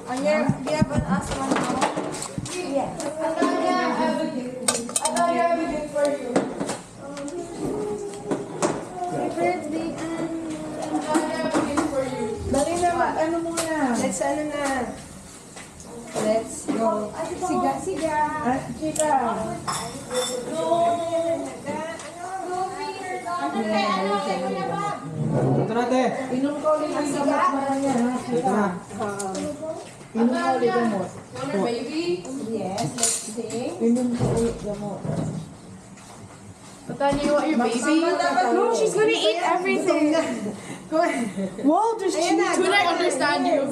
Anya, do you have an ask one now? Yes. I thought you have a gift for you. Happy birthday, I thought you have a gift for you. Dali na, ano muna? Let's ano na. Let's go. Siga. Ah, chika. Ito na, te. Inom ka ulit ang gamot mo na yan, ha? Ito na. Inom ka ulit gamot. Want a baby? Yes, let's sing. Inom ka ulit gamot. I thought you want your baby. No, she's gonna eat everything. Wow, there's chika. Could I understand you?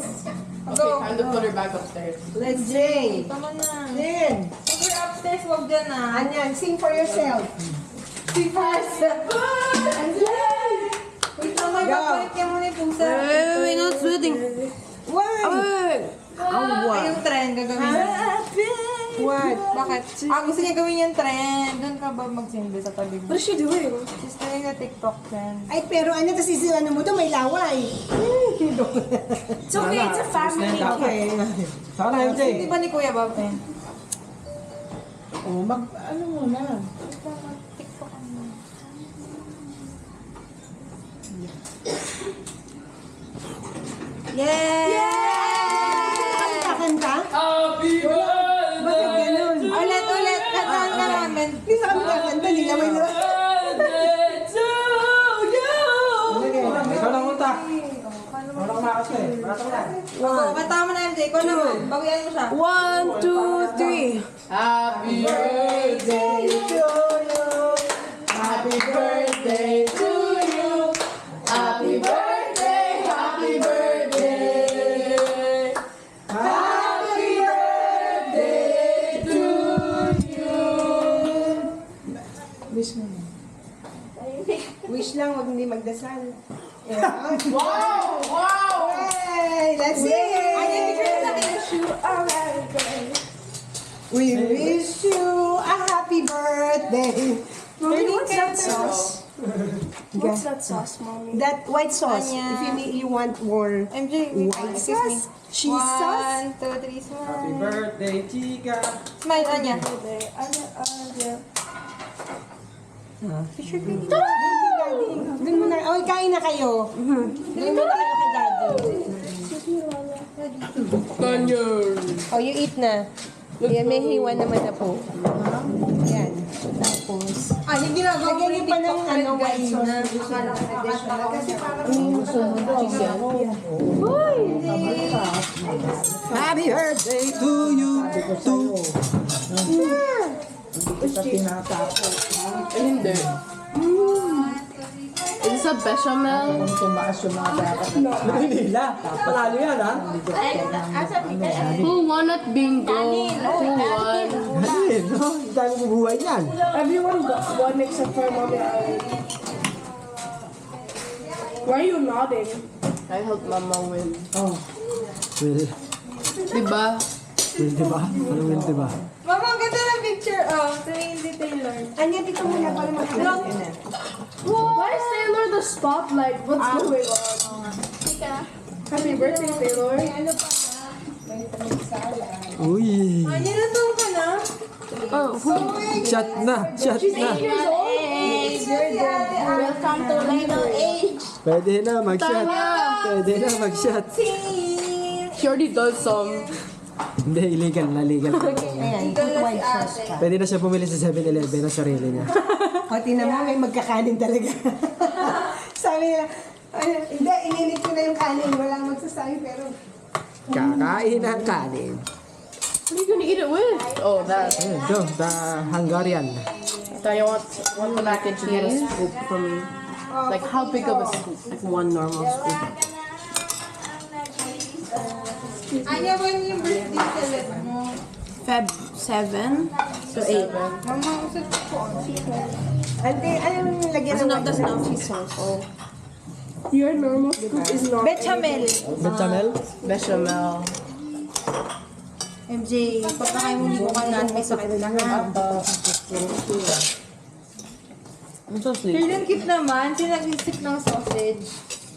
Okay, time to put her back upstairs. Let's sing. Tama na. Then, Put her upstairs, wag dyan na. Anyan, sing for yourself. Sing first. Wait lang, may Go. papalit niya muna yung pusa. Wait, not sweating. Why? Ay, yung trend gagawin niya. What? Bakit? Gusto niya gawin yung trend. Doon ka ba magsimbi sa tabi mo? What is she doing? She's doing a TikTok trend. Ay, pero ano, tas ano mo to, may laway. It's okay, it's a family. Okay. Sana, MJ. Hindi ba ni Kuya Bob eh? Oh, ano muna? Yay! Kakanta? Happy birthday! Bakit ganun? Ulit. Kantahan ka namin. Hindi sa kami kakanta, hindi na may laway. Ikaw lang punta. Wala ka makas eh. Pasok na. Kanta mo na MJ. Ikaw naman. Bawian mo siya. 1, 2, 3. Happy birthday to you. Happy birthday to you. Happy birthday, happy birthday. Happy birthday to you. Wish mo na. Wish lang, huwag hindi magdasal. Wow! Wow! Hey, let's sing! We wish you a happy birthday. Mommy, what's that sauce? What's that sauce, Mommy? That white sauce. Anya. If you want more MJ, wait, white excuse me. sauce, cheese sauce. 1, 2, 3, Happy smile. birthday, chika. Smile, Anya. Doon muna. Oh, kain na kayo. Doon muna kayo kay daddy. Tanyan. Oh, you eat na. Yan, may hiwa naman na po. Yan. Tapos, Yung ginagawa ko lagyan niyo pa ng ano, white sauce. Kasi parang Happy birthday to you. Hindi. Is this a bechamel? Hindi nila. Panalo yan, ha? Who won at bingo? Who won? Ganun, no? Hindi tayo mabubuhay yan. Everyone got one except for Mommy Ali. Why are you nodding? I hope Mama win. Oh. Will. Diba? Will, diba? Ano will, diba? Mama, ang ganda ng picture. Oh, ito yung hindi Taylor. Anya, dito muna para makakita na. Why is Taylor the spotlight? What's going on? Happy birthday, Taylor. Uy. Anya, natulog ka na? Shot na. Shot na. Welcome to Lego Age. Pwede na mag-shot. Pwede na mag-shot. She already does some. Hindi, illegal na. Legal na. Ayan, put white sauce pa. Pwede na siya pumili sa 7-Eleven ng sarili niya. O, tinan mo, may magkakanin talaga. Sabi nila, hindi, inilit ko na yung kanin. Walang magsasabi, pero... Kakain ng kanin. What are you gonna eat it with? Oh, that. Ito, the Hungarian. Tanya wants the mac and cheese. Get a scoop for me. Like how big of a scoop? Like one normal scoop. Anya, when yung birthday celeb mo? Feb 7 to 8. Mama, usap ko. Ante, anong lagyan ng white sauce? cheese sauce. Your normal scoop is not. Bechamel. Bechamel? Bechamel. MJ, pagkakain mo hindi ko ka may sakit na ha. Ang sauce eh. Feeling cute naman, sinag-isip ng sausage.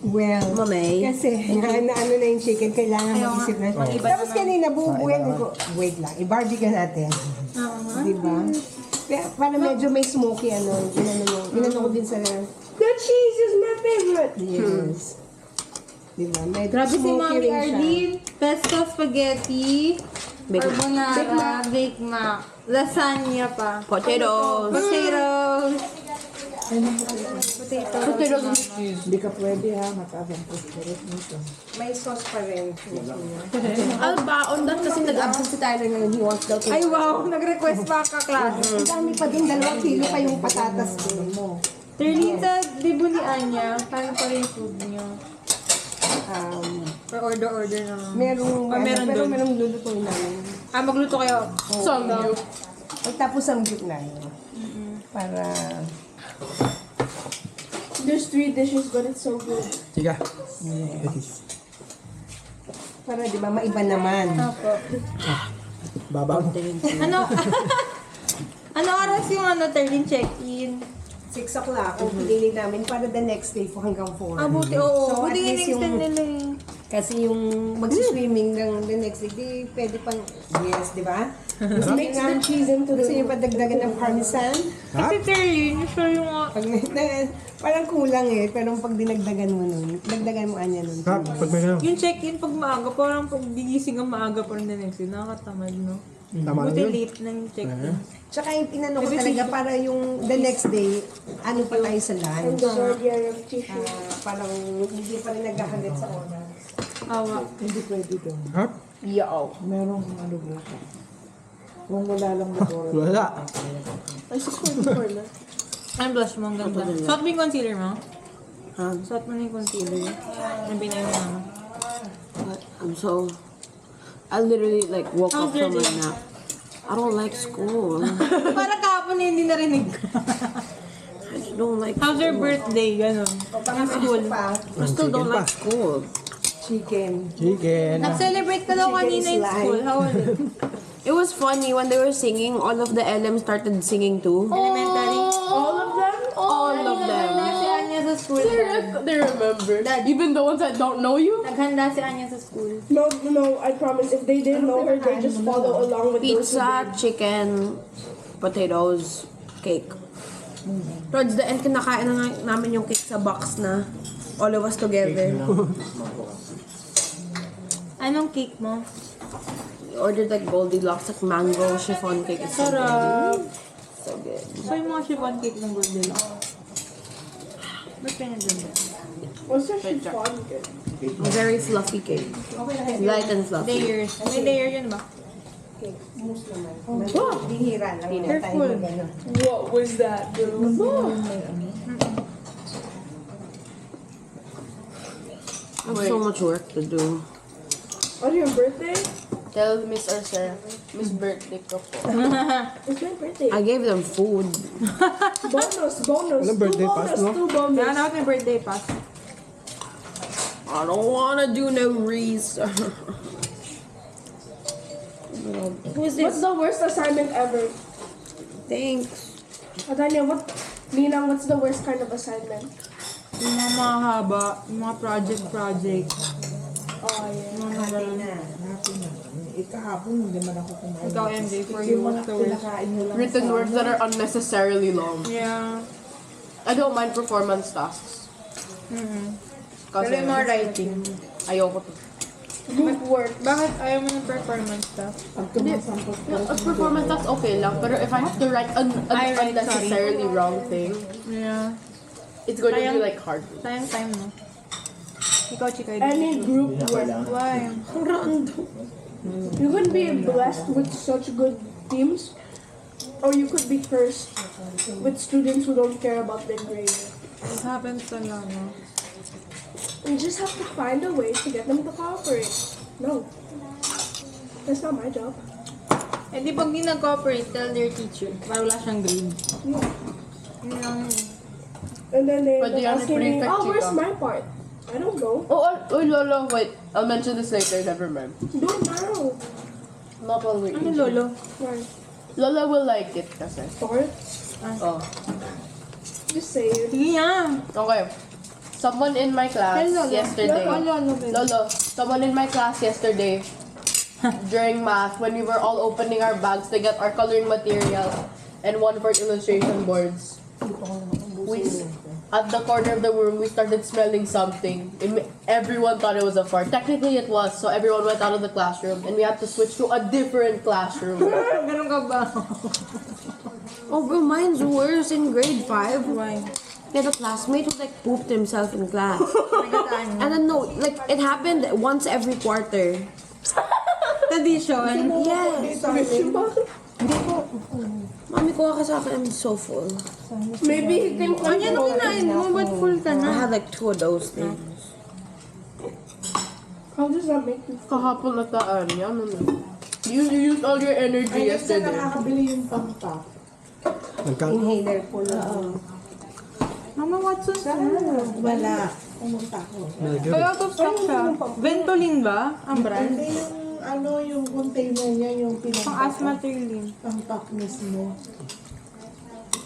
Well, Mamay. kasi na ano na yung chicken, kailangan mag-isip na. Tapos kanina bubuhay ko, wait lang, i-barbecue natin. Diba? Kaya para medyo may smoky ano, ginano ko din sa... The cheese is my favorite. Yes. Diba? Medyo Grabe si smoky Mami rin siya. Arlene. Pesto spaghetti. Carbonara. Big Mac. Lasagna pa. Potatoes. Potatoes. Potatoes and cheese. Hindi ka pwede ha, matabang prosperous nito. May sauce pa rin. Albaon, dahil kasi nag-absent si Tyler ngayon. He wants daw to. Ay wow, nag-request pa kaklase. Ang dami pa din, 2 kilo pa yung patatas ko. Terlita, libo ni Anya. Paano pa rin yung food niyo? Or order na lang. Meron meron pero doon. lulutuin namin. Magluto kayo. Samgyup. Pagtapos ang git na yun. Para... There's 3 dishes, but it's so good. Sige. Para di ba maiba naman. Opo. Babaw. Ano? Ano oras yung Terlin check-in? 6 o'clock, kung pinili namin para the next day po hanggang 4. Buti, oo. So, Buti at yung least extend yung- nila eh. Kasi yung magsiswimming ng the next day, di pwede pang, yes, di ba? Gusto Mix the cheese into gusto the... niyo pa dagdagan ng parmesan? Kasi Terlin, siya yung... Pag, parang kulang eh, pero pag dinagdagan mo nun, dagdagan mo anya nun. Ha? Pag may ganun. Yung check-in pag maaga, parang pag gigising ang maaga pa rin the next day, nakakatamad, no? Tama lang Buti yun. late ng check-in. Tsaka yung inano ko talaga para yung the next day, ano pa tayo sa And lunch. the guardian of tissue. Parang hindi pa rin naghahalit sa oras. Awa. Hindi pwede doon. Ha? Yo. Merong ano buka. Kung wala lang motor. Wala. Ay, 6.4 na. Ang blush mo, ang ganda. Suot mo yung concealer mo? Ha? Suot mo na yung concealer. Ang binay mo naman. I'm so... I literally like woke up How's your from a day? nap. I don't like school. Para kahapon eh, hindi narinig. I just don't like How's your birthday? Ganon. School pa, I still don't like school. chicken. Chicken. Nag-celebrate ka daw Chicken kanina is in life. school. How was it? It was funny when they were singing. All of the LM started singing too. Elementary. All of them? All of them. Naghanda si Anya sa school. They remember. Even the ones that don't know you. Naghanda si Anya sa school. No, I promise. If they didn't know her, they just follow along with those who Pizza, chicken, potatoes, cake. Towards the end, kinakain na nga namin yung cake sa box na all of us together. Anong cake mo? We ordered like Goldilocks, like mango chiffon cake. It's so good. Sarap. So good. So yung mga chiffon cake ng Goldilocks. Ba't pinaganda? What's the chiffon cake? Very fluffy cake. Light and fluffy. Layers. May layer yun ba? Mousse naman. Bihira lang. Careful. What was that, girl? I have so much work to do. On your birthday? Tell Miss Sir, Miss Birthday ko po. It's my birthday. I gave them food. Bonus. Walang birthday pass, no? 2 bonus. Kaya natin yung birthday pass. I don't wanna do no research. Who's What's the worst assignment ever? Thanks. Adanya, Ninang, what's the worst kind of assignment? Yung mga mahaba, yung mga project. Oh, yeah. Yung mga ganun. Kahapon, hindi man ako kumain. Ikaw, MJ, for you, what's the worst? Written words that are unnecessarily long. Yeah. I don't mind performance tasks. Pero yung mga writing. Ayoko to. Group work. Bakit ayaw mo ng performance stuff? A performance task okay lang, pero if I have to write an I write, unnecessarily wrong thing, Yeah. it's going to be Sayang. like hard. Sayang time mo. Ikaw, Chika. Any group work. Why? You could be blessed with such good teams, or you could be cursed with students who don't care about their grade. It happens a lot, no? You just have to find a way to get them to cooperate. No. That's not my job. Eh di pag di nag-cooperate, tell their teacher. Para wala siyang grade. Yeah. Yun lang yun. And then they But the asking me, prefect, oh, where's Chica. my part? I don't know. Oh, Lolo, wait. I'll mention this later, never mind. Do it now. Not while we Ano, eat. Lolo? Why? Lola will like it kasi. Start. Oh. Just say it. Sige nga. Okay. Someone in my class yesterday. Lolo, someone in my class yesterday during math, when we were all opening our bags to get our coloring materials and one for illustration boards, at the corner of the room, we started smelling something. Everyone thought it was a fart. Technically, it was. So everyone went out of the classroom, and we had to switch to a different classroom. Ganun ka ba? Oh, bro, mine's worse in grade 5. Why? Yeah, the classmate who like pooped himself in class. And then no, like it happened once every quarter. Tradition. Yes. Mami, kuha ka sa akin. I'm so full. Maybe he can Ano yung kinain mo? Ba't full ka I na? had like 2 of those things. How does that make you feel? Kahapon na taan. Yan, ano. You used all your energy yesterday. nakakabili yung pang-top. Inhaler po na. Mama Watson, Wala. Pumunta ko. ay out of stock siya. Ventolin ba? Ang brand? Hindi yung container niya, yung Pang asthma Trilin. pang-top mismo.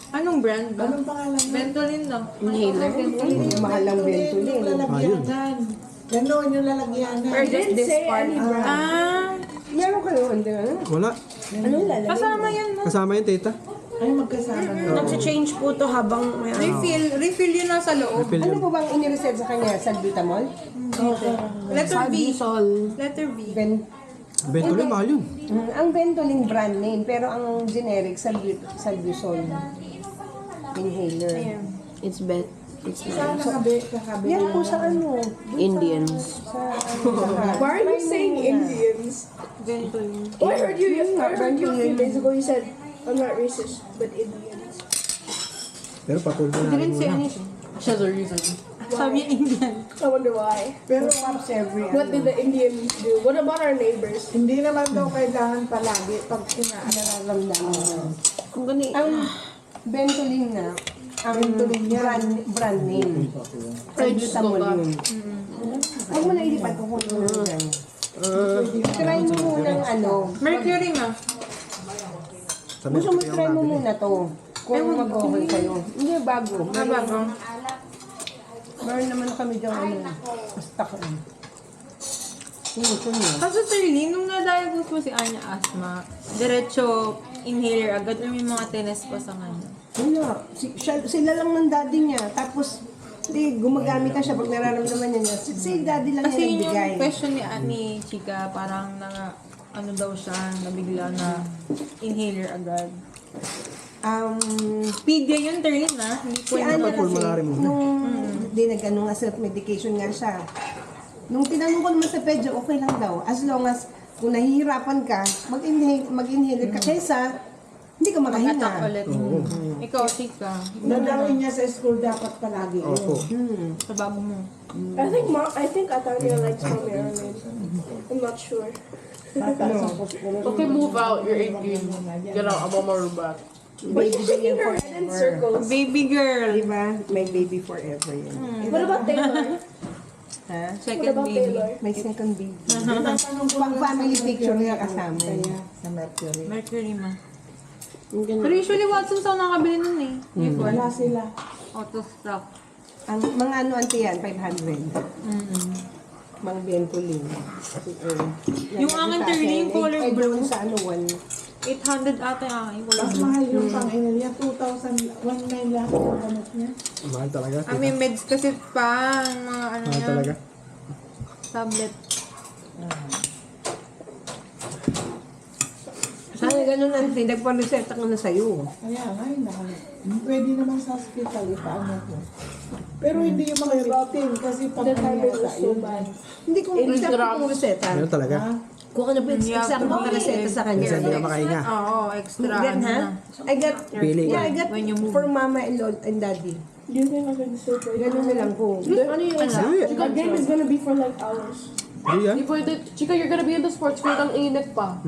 Anong brand ba? Anong pangalan niya? Ventolin lang. Inhaler. Mahal lang Ventolin. Yung lalagyanan. Ganon yung lalagyanan. Or didn't say any brand. Ah, Meron ka noon, di ba? Wala. kasama yan na. Kasama yung tita. Ay, magkasama na. Nag-change po to habang may Refill yun nasa loob. Refill Ano yun. po bang inireset sa kanya? Salbutamol? Letter B. Salbusol. Letter B. Ventolin, mahal yun. Ang Ventolin brand name, pero ang generic, Salbusol. Inhaler. It's bet. It's Saan nice. kakabi? Yan po sa ano? Indians. Why are you saying Indians? Ventolin. Oh, I heard you a few days ago. You said, I'm not racist, but Indians. Pero patulog na Didn't say muna. anything. She has a reason. Sabi niya Indian. I wonder why. Pero pops every What did the Indians do? What about our neighbors? Hindi naman daw kailangan palagi pag nararamdaman. Kung gani, Ang Ventolin na, ang brand name. Salbutamol yun. Huwag mo na ilipat ko kung ano yan. Try mo muna ng ano. Mercury ma. Sabi Gusto mo try mo muna to. Kung mag-okay kayo. Hindi, bago. Bago. Meron naman kami dyan ano. Basta ko. Gusto niyo. Kaso Trilin, nung na-diagnose mo si Anya asthma, diretso inhaler agad or may mga tennis pa sa kanya? Wala. Sila lang ng daddy niya. Tapos, hindi, gumagamit na siya pag nararamdaman niya. Si daddy lang Kasi niya yun nagbigay. yung question ni Chika, parang ano daw siya, nabigla na inhaler agad. Pedia yun, Trilin na. Hindi po Si Anya kasi, pulmonary muna. nung hindi nag-ano nga self-medication nga siya. Nung tinanong ko naman sa pedyo, okay lang daw. As long as kung nahihirapan ka, mag-inhale ka kaysa hindi ka Attack makahinga. ulit. Ikaw, Chika. Dadawin niya sa school dapat palagi yun. Opo. Sa bago mo. I think Atanya likes Mommy Erlin. I'm not sure. Okay, move out. You're 18. Get out. I'm on my robot. But she's shaking her head in circles. Baby girl. Diba? May baby forever yan. What about Taylor? Ha? What Second about baby. Taylor? May second baby. Pang family picture nga kasama. Kaya sa Mercury. Mercury ma. Pero usually Watson sa nakabili nun eh. Before. Wala sila. Out of stock. Ang mga ano ante yan, 500. Mga Ventolin. Yung akin, Trilin, color ay, blue. doon sa ano, 800 ata yung akin. Wala. Mas mahal yung pang-ina niya. 2,019 lahat yung gamot niya. Mahal talaga. Ah, may meds kasi pa. Mga ano Mahal yan. talaga. Tablet. Sana ganun ante, nagpa-reseta ko na sa'yo. Kaya nga, pwede naman sa hospital, ipaano ko. Pero hindi yung mga routine kasi pag The timing nangyata was so yun. bad. Hindi ko exact kong reseta. Meron talaga. Kung ano ba exact kong reseta sa kanya. Minsan hindi ka makahinga. Oo, extra. Then, ano ha? na. I got, Pili ka. yeah, I got When you move. for mama and daddy. Do you think I can still play? Ganun na lang po. Ano yung Hindi. The game is gonna be for like hours. Hindi ah. Di pwede. Chika, you're gonna be in the sports field. Ang init pa.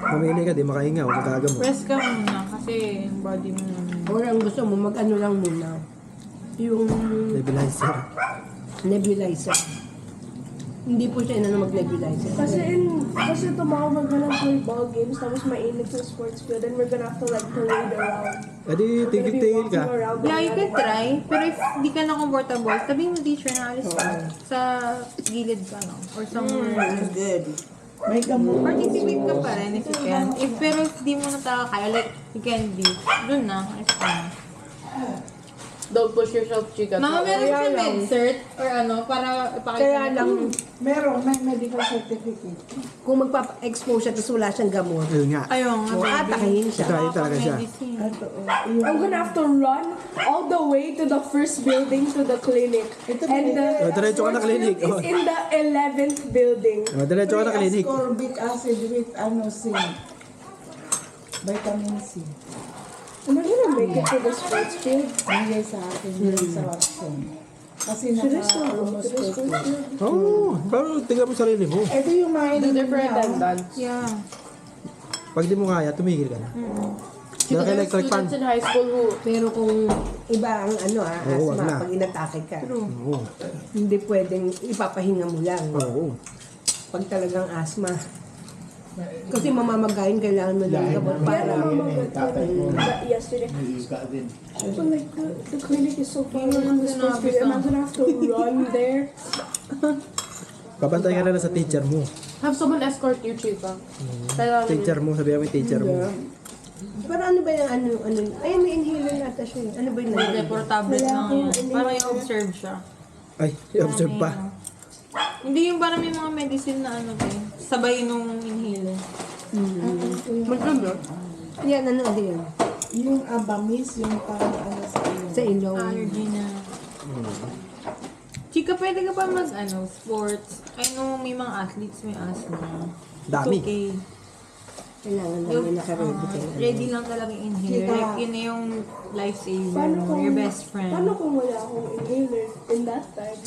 Mamili ka, di makahinga. Huwag magagamot. Press ka muna kasi yung body mo. Or ang gusto mo, mag-ano lang muna. Yung Nebulizer. nebulizer. Hindi po siya inano mag-nebulizer. Kasi tomorrow we're gonna play ball games, tapos mainit sa sports field, and we're gonna have to like parade around. Edi, We're gonna be tigil-tigil ka. walking around. Yeah, you can try. Pero if di ka na comfortable, sabihin mo teacher na alis ka. Sa gilid ka, no? Or somewhere. Good. May gamot. Participate ka pa rin if you can. Pero if di mo na talaga kaya, like, you can be, dun na, alis ka na. Don't push yourself, chika. Mga meron siya med-cert or ano, para ipakita. Kaya lang, Meron, may medical certificate. kung magpapa-expose siya tapos wala siyang gamot, Ayun nga. Ayun nga, atakihin siya. Ito, ayun talaga siya. medicine. Ito, yung I'm gonna have to run all the way to the first building to the clinic. And the Diretso ka na clinic. is in the 11th building. Diretso ka na clinic. ascorbic acid with zinc. Vitamin C. Am I gonna make it to the sports field? Bigay sa akin yun sa Watson. Kasi Should I still go to naka-almost the sports field? Oo, pero tingnan mo sarili mo. Ito yung mga Do there for ininom niya. attendance. Yeah. Pag di mo kaya, tumigil ka na. Chika, Laki there are electric fan. students in high school who Pero kung iba ang ano Oo, wag asma, na. pag inatake ka, Oo. hindi pwedeng ipapahinga mo lang. Oo. Pag talagang asma. Kasi mamamagayin, kailangan mo lang gamot para. Yesterday. But like the clinic is so far away from the sports field, and I'm gonna have to run there. Babantay ka na lang sa teacher mo. have someone escort you, chika. Kailangan. Teacher mo, sabihan mo yung teacher mo. Pero ano ba yung ano, ay may inhaler yata siya. Ano ba yung Hindi, puro tablet lang yan. Parang i-observe siya. Ay, i-observe pa. Hindi yung parang may mga medicine na ano ba yun. Sabay nung inhaler. Maganda. Yan, ano din. Yung Abamis, yung parang ano sa iyo. Sa ilong. Allergy na. Chika, pwede ka pa mag sports. I know may mga athletes may asthma. Dami. It's okay. Kailangan namin nakaready kayo. Ready lang talaga yung inhaler. Like, yun na yung lifesaver Paano mo, kung, your best friend. paano kung wala akong inhaler in that time?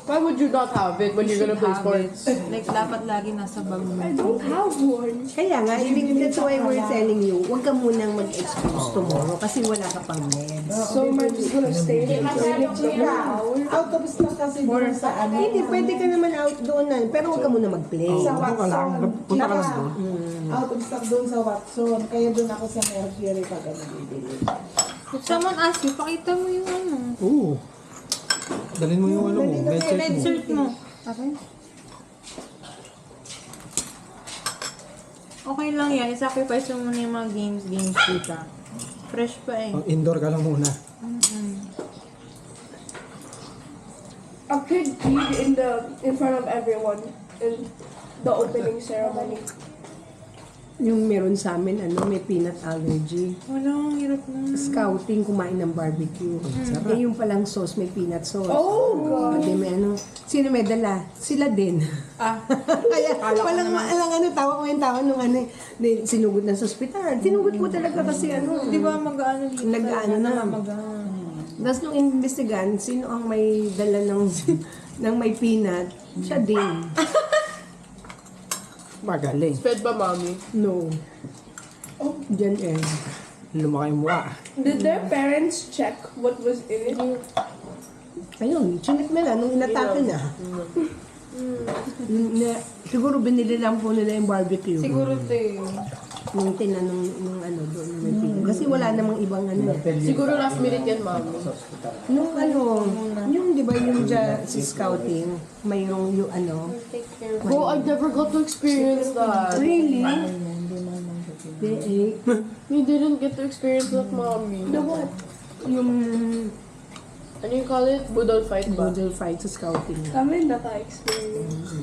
Why would you not have it when you're gonna play sports? Like, dapat lagi nasa bag mo. I don't have one. Kaya nga, that's why we're telling you, huwag ka munang mag-expose tomorrow kasi wala ka pang meds. So am I just gonna stay in the clinic the whole hour? Out of stock kasi doon sa ano. Hindi, pwede ka naman out doon na, pero huwag ka muna mag-play. Sa Punta ka lang. Watson. Punta ka lang doon. Out of stock doon sa Watson. Kaya doon ako sa Mercury pag ano bibili. If someone asks you, pakita mo yung ano. Oo. Dalhin mo yung ano mo, medcheck mo. Med-cert mo. Okay? Okay lang yan. I-sacrifice mo muna yung mga games kita. Fresh pa eh. Indoor ka lang muna. A kid peed in front of everyone in the opening ceremony. Yung meron sa amin, may peanut allergy. Wala, ang hirap na. Scouting, kumain ng barbecue. Eh, yung palang sauce, may peanut sauce. Oh, God. Di may sino may dala? Sila din. Ah, Kaya, walang tawa ko yung tawa nung sinugod na sa ospital. Sinugod ko talaga kasi di ba mag-ano dito? Nag-ano na. Tapos nung investigan, sino ang may dala ng ng may peanut? Siya din. Magaling. Fed ba, mommy? No. Diyan eh. Lumaki yung mukha. Did their parents check what was in it? Ayun, chinik nila nung inatake na. Siguro binili lang po nila yung barbecue. Siguro ito eh. Nung tinanong nung doon may peanut. Kasi wala namang ibang Siguro last minute yan, mommy. Nung yung di ba yung sa scouting, mayroong yung Bro, I never got to experience that. really? We didn't get to experience that, mommy. The what? Yung Ano you call it? Budol fight ba? model fight sa scouting. Kami naka-experience.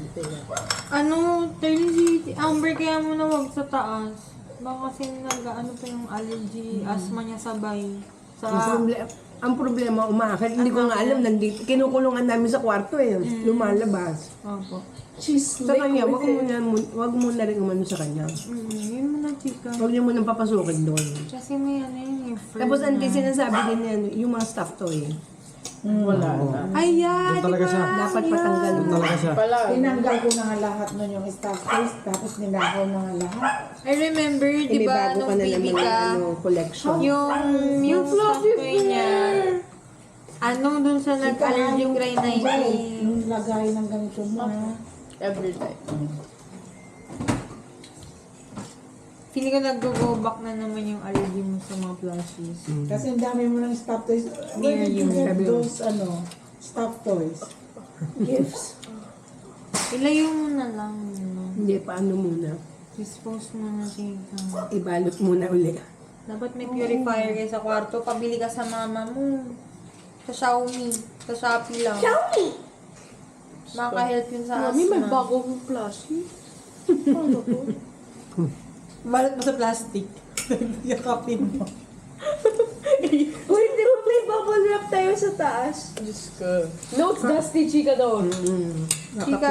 Tell si Amber kaya mo na wag sa taas. Baka kasi nag-ano pa yung allergy, asthma niya sabay. Ang problema, umaakit. Hindi ko nga alam, nandito. Kinukulungan namin sa kwarto eh. Lumalabas. Opo. She's Sa slick kanya, with it. wag mo na rin umano sa kanya. Yun mo na, chika. Huwag niyo munang papasukin doon. Kasi may ano yun, yung first Tapos ang na. sinasabi din yan, yung mga staff toy. Wala na. Ay, yeah, Doon talaga siya. Dapat patanggal mo. Talaga siya. Pala. Tinanggal ko na nga lahat nun yung staff face, tapos ninakaw na nga lahat. I remember, Eh, di may ba, bago ka nung na baby naman ka, collection. yung stuff toy niya, dun sa nag-allergic rhinitis. Yung lagay ng ganito mo. Every time. Feeling ko nag-go back na naman yung allergy mo sa mga plushies. Kasi ang dami mo ng stuffed toys. Near Where did you. you get those, stuffed toys? Gifts. Ilayo mo na lang. Hindi, paano muna? Dispose mo na siya. Ibalot muna uli. Dapat may purifier kayo sa kwarto. Pabili ka sa mama mo. Sa Xiaomi. Sa Shopee lang. Xiaomi! Maka-help yun sa Mami, may asthma. bagong plushie. Balot mo sa plastic. Yakapin mo. Uy, di ba may bubble wrap tayo sa taas? Diyos ko. No, it's dusty, chika daw. Chika,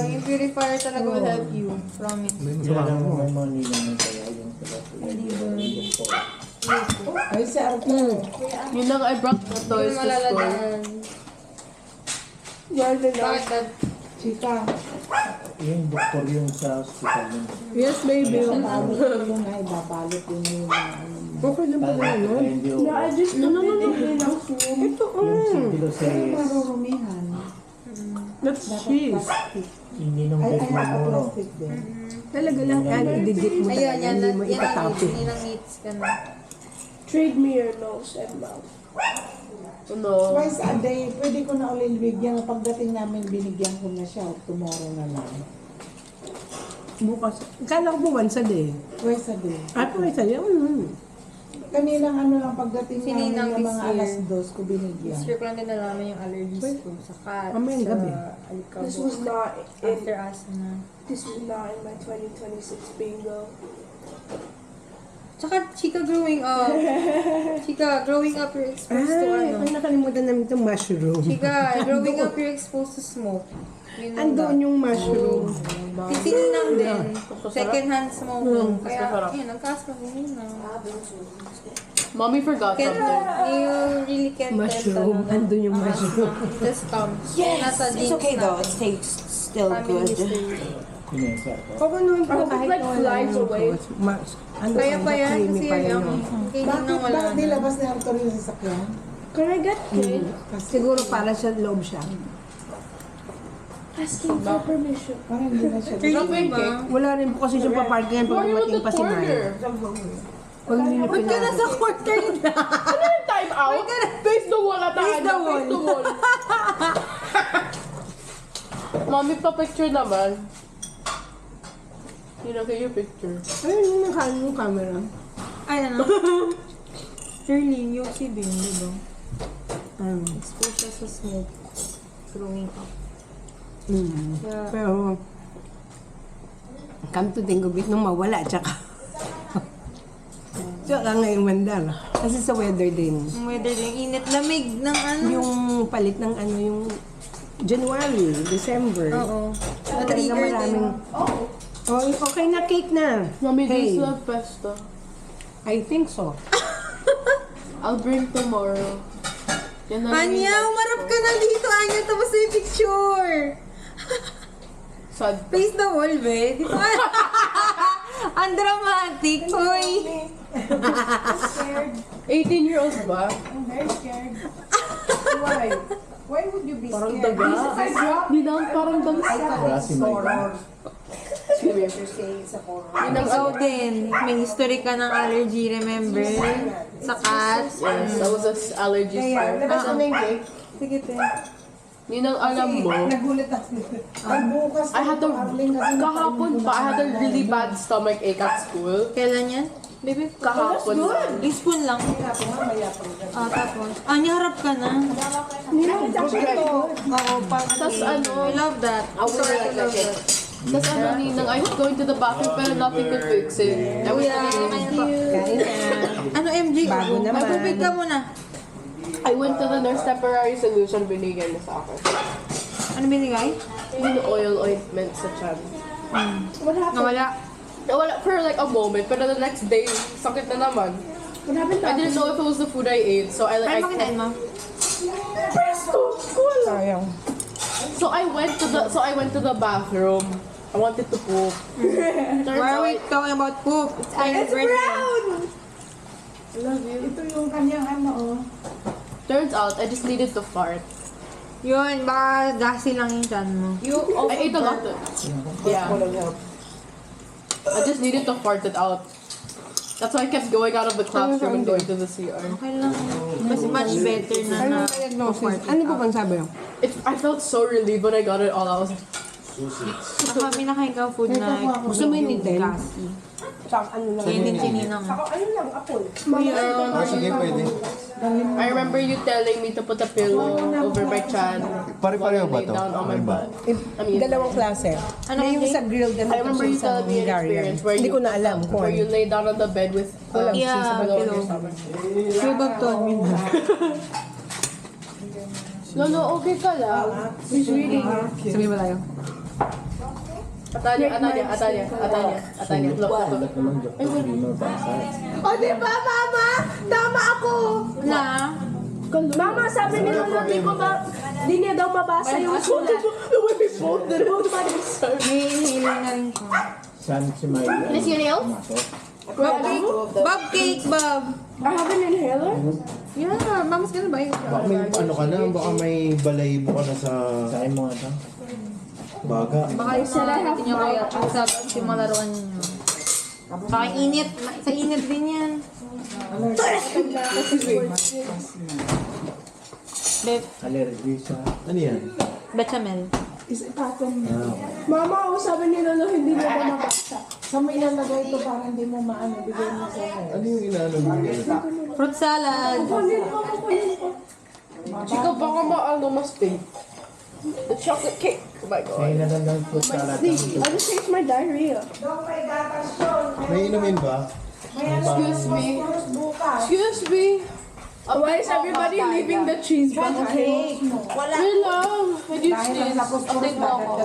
yung purifier talaga will help you. Promise. Ay, si Arthur. Yun lang, I brought the Hindi toys mo to school. malalagaan. Well, then, Bakit dad? Chika. Yung doktor yung sa hospital yun. Yes, baby. Balot yung ay, babalot yun yung Okay lang pala yun. Hindi no, I just looked at it in our room. Ito, Dito sa marurumihan. that's cheese. ininom Ay, ko ay, mo. naka-plastic din. Talaga lang, ididip mo Ayun, talaga. yan. Hindi mo Yan ang itatapi. needs. Yan ang needs ka na. Trade me your nose and mouth. No. Twice a day, pwede ko na ulit bigyan. Pagdating namin, binigyan ko na siya. Tomorrow na lang. Bukas. Kala ko po once a day. Twice a day. Twice a day. Kaninang lang pagdating namin Sininang ng mga this year. alas 2 ko binigyan. This year ko lang din nalaman yung allergies ko sa cat, Mamayang sa gabi. alikabok. This was not in After asthma. this was not in my 2026 bingo. Tsaka, chika growing up. Chika, growing up, you're exposed to Ay, ano. ay, nakalimutan namin itong mushroom. Chika, growing up, you're exposed to smoke. You know Andun that. yung mushroom. Titininang din. Second hand smoking. Kaya, Masarap. yun, nagkasma din na. Mommy forgot Can't, something. you really can't Mushroom. tell Andun yung mushroom. It just comes. Nasa It's genes okay though. natin. It tastes still Family good. history. Oo naman po, I hope it, kahit like, wala flies yung away. ano, Kaya pa yan, creamy kasi pa rin yung yun. kainin Bakit nang wala di na. labas ni Arthur yung sasakyan? Can I get cake? Siguro para sa loob siya. Asking for permission. Parang hindi na siya. Really ba? Wala rin po kasi siyang paparkingan pag Why you dumating at pa the si Maya. corner? Pag hindi niya Ba't ka pinag- nasa quarter na? Ano yung time out? Face the wall at Face the wall. Face the wall. Mommy, pa-picture naman. Can you picture? Ayun yung nakaano yung camera. Ay, ano? Shirley, yung si Bin, di ba? Exposed siya sa smoke. Growing up. Kaya, Pero, come to think of it, nung mawala, tsaka. Tsaka ngayong mandar. Kasi sa weather din. yung weather din, init, lamig ng ano. Yung palit ng ano, yung January, December. Oo. Talaga Na-trigger din. maraming... Oh, okay na cake na. Mommy, do Hey. you still have pesto? I think so. I'll bring tomorrow. Yan na lang yung Anya, lunch umarap ko. ka na dito, Anya, tapos yung picture. Sad. Face the wall, be. Di ba? Ang dramatic, hoy. 18-year-old ba? I'm very scared. Why? Why would you be Parang scared? daga. Ninang parang daga. Wala si Mike. You're saying it's a horror. Ikaw din, may history ka ng allergy, remember? Sa cat. Yes, I was an allergy Kaya, star. labas na yung cake. Sige, te. Ninang alam mo, Nagulat ako. Pag bukas I had a, Arling, kasi kahapon pa, I had a really bad stomach ache at school. Kailan yan? Baby, Kahapon lang. spoon lang. Tapos, Anya, harap ka na. Oo, Tas ano, I love that. I really like that cake. Tas ano, Ninang, I was going to the bathroom pero nothing could fix it. I was Thank like, you. Kain na. Ano, MG? Bago naman. Magpupig ka muna. I went to the nurse temporary solution, binigyan niya sa akin. Ano binigay? Yung oil ointment sa chan. Nawala. Nawala for like a moment, pero the next day, sakit na naman. What happened to I didn't know if it was the food I ate, so I Ano makinain mo? Sayang. So I went to the bathroom. I wanted to poop. Turns Why are we out, talking about poop? It's Anya's birthday. I love you. Ito yung kanyang ano, oh. Turns out, I just needed to fart. Yun, baka gassy lang yung chan mo. I ate a lot. Yeah. I just needed to fart it out. That's why I kept going out of the classroom and going to the CR. Okay lang. Mas much better na Ano na. yung diagnosis? Ano po bang sabi? I felt so relieved when I got it all out. Saka may nakain ka food na Gusto mo yung Intel? gassy. Ano lang? Kaya din chininang. Sige, pwede. I remember you telling me to put a pillow over my chan. Pare-pareho ba Lay to? down on my Ano ba? butt. Dalawang klase. Ano yung sa grilled and I remember you sa telling me an Hungarian. experience where Hindi you ko na alam kung where ano. you lay down on the bed with Yeah, pillow on your pillow. stomach. Sure ba to? Lolo, okay ka lang. He's reading. Sabi ba tayo? Atanya. Look. O, diba, Mama? Tama ako! Wala. Mama, sabi ni Lolo, di niya daw mabasa yung sulat. May inhaler na rin ko. Saan si Maya? Miss your nails? Bob cake, Bob! I have an inhaler? Yeah, mamas ka na ba yun? Baka may ano ka na, baka may balayibo ka na sa Saan mo ito? baga. Baka yung mga natin nyo kaya sa yung mga laruan nyo. Baka init. Sa init din yan. Allergy sa... Ano yan? Bechamel. Is it pattern? Mama, sabi ni Lolo, hindi niya daw mabasa. Sa may ilalagay ito para hindi mo maano, bigay mo sa akin. Ano yung inaano mo yan? Fruit salad. Kunin ko. Chika, baka maano mas pink. The chocolate cake. Oh my May god. nagandang food salad. I just changed my diarrhea. May inumin ba? Excuse me. Excuse me. Why is everybody leaving the cheese behind? Wait lang. May you cheese. Update mo ako.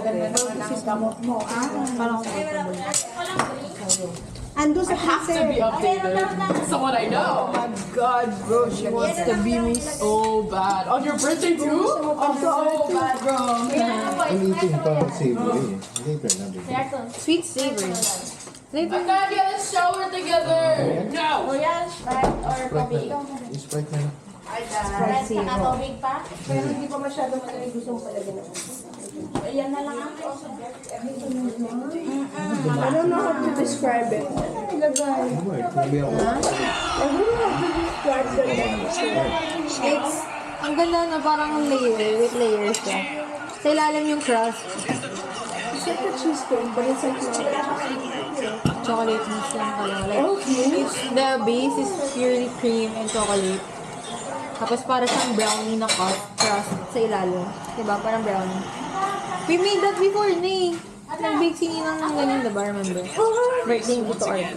Ando sa Have to be updated. Someone I know. Oh my god, bro. She wants to be me so bad. On your birthday too? I'm so bad, bro. Ang eating pa savory. Later na din. Sweet savory. Arcadia, let's shower together. No. Yung Sprite na lang. Pero hindi pa masyado madali gusto mong palagyan ng I don't know how to describe it. Alright, sabi ako. I don't know how to describe the It's, ang ganda na parang layer, with layers siya. Sa ilalim yung crust, It's like a cheesecake, but it's like not. chocolate mousse lang pala. Like, the base is purely cream and chocolate. Tapos para siyang brownie na crust sa ilalim. Diba? Parang brownie. We made that before, Nay. Nag-bake si Ninang ng ganyan, diba? Remember? Birthday ni Tito Art.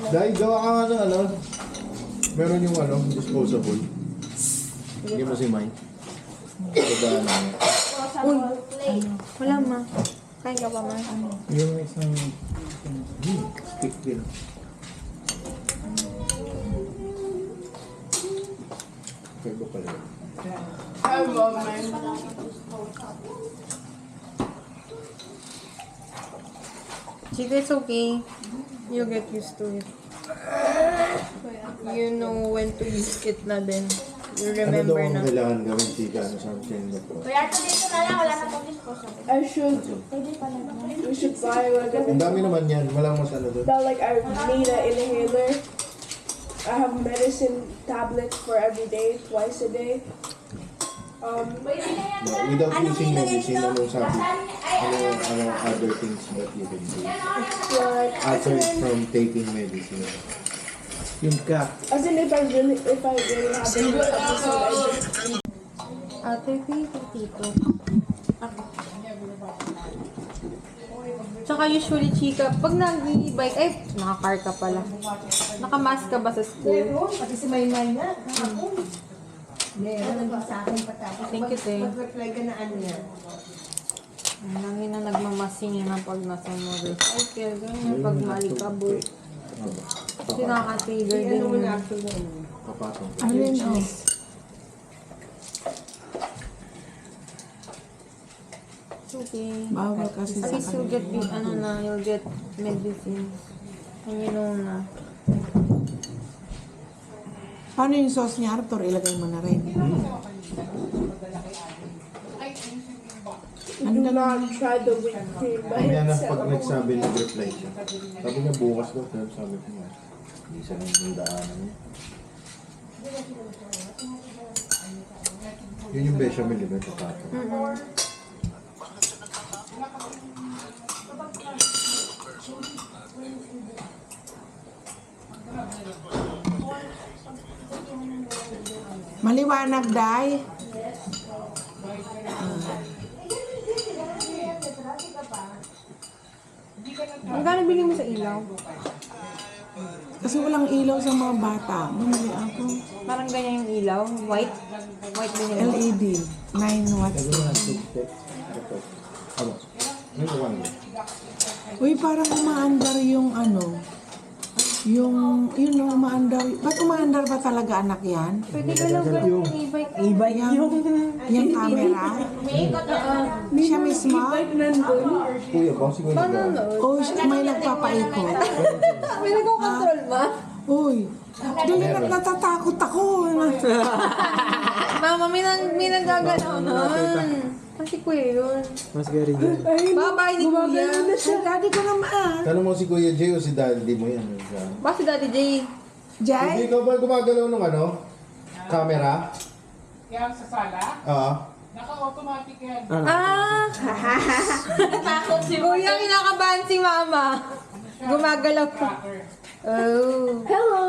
Dahil gawa ka nga ng ano, meron yung ano, disposable. Hindi mo si Mike. Pagdaan na niya. Uy! Wala, ma. Kain ka pa, ma. Yung isang... Stick din. Kaya ba pala? I love my Chico, it's okay. You'll get used to it. You know when to use it na din. You Ano daw remember ang na. kailangan gawin chika ano sa akin ko? I should. We should buy like Ang dami naman yan, walang masala doon. Now, like, I need an inhaler. I have medicine tablets for every day, twice a day. No, without using medicine, ano sabi? Ano other things that you can do? Like, Aside from taking medicine. Yung ka. as in if I really have a good episode, I just Ate, tito. Ako. Tsaka usually, chika, pag nag-bike, ay, naka-car ka pala. Naka-mask ka ba sa school? Pati si Maymay na. Ako. Meron din sa akin patapos. Thank you, te. Pag-reply ka na ano yan. Ang lagi na nagmamasingi na pag nasa motorcycle, ganyan, pag malikabot. Kasi nakaka-trigger din Ano mo na yun. actually ano? Papatong. Allergies. It's okay. Bawal kasi At least you'll get, you'll get medicine. And you know na. Paano yung sauce niya, Arthur? Ilagay mo na rin. Do not try the whipped cream by Kaya na itself. pag nagsabi nag-reply siya. Sabi niya bukas daw, pero sabi ko nga, hindi siya nang yung daanan niya. Yun yung bechamel, di ba? Ito tato. Maliwanag, Day. Magkano bili mo sa ilaw? Kasi walang ilaw sa mga bata. Bumili ako. Parang ganyan yung ilaw. White. White din yung LED. 9 watts. Sabi nga, tuk-tuk. Ito. Ano? Ano ko ano? Uy, parang umaandar yung ano. Yung umaandar. Ba't umaandar ba talaga anak yan? Pwede ka lang ganun yung e-bike. E-bike yung camera? Siya mismo? Kuya, bang siguro na. Oh, may nagpapaikot. May nagko-control ba? Uy, dali natatakot ako. Mama, may nagagalaw nun. Kasi kuya yun. Mas gari yun. Baba, hindi kuya. Ay, daddy ko naman. Tanong mo si Kuya Jay o si Daddy mo yan. Ba si Daddy J? Jai? Hindi ka ba gumagalaw ng ano? Camera? Yan sa sala, Oo. naka-automatic yan. Ah! Natakot si kuya. Kinakabahan si mama. Gumagalaw. Oh. Hello!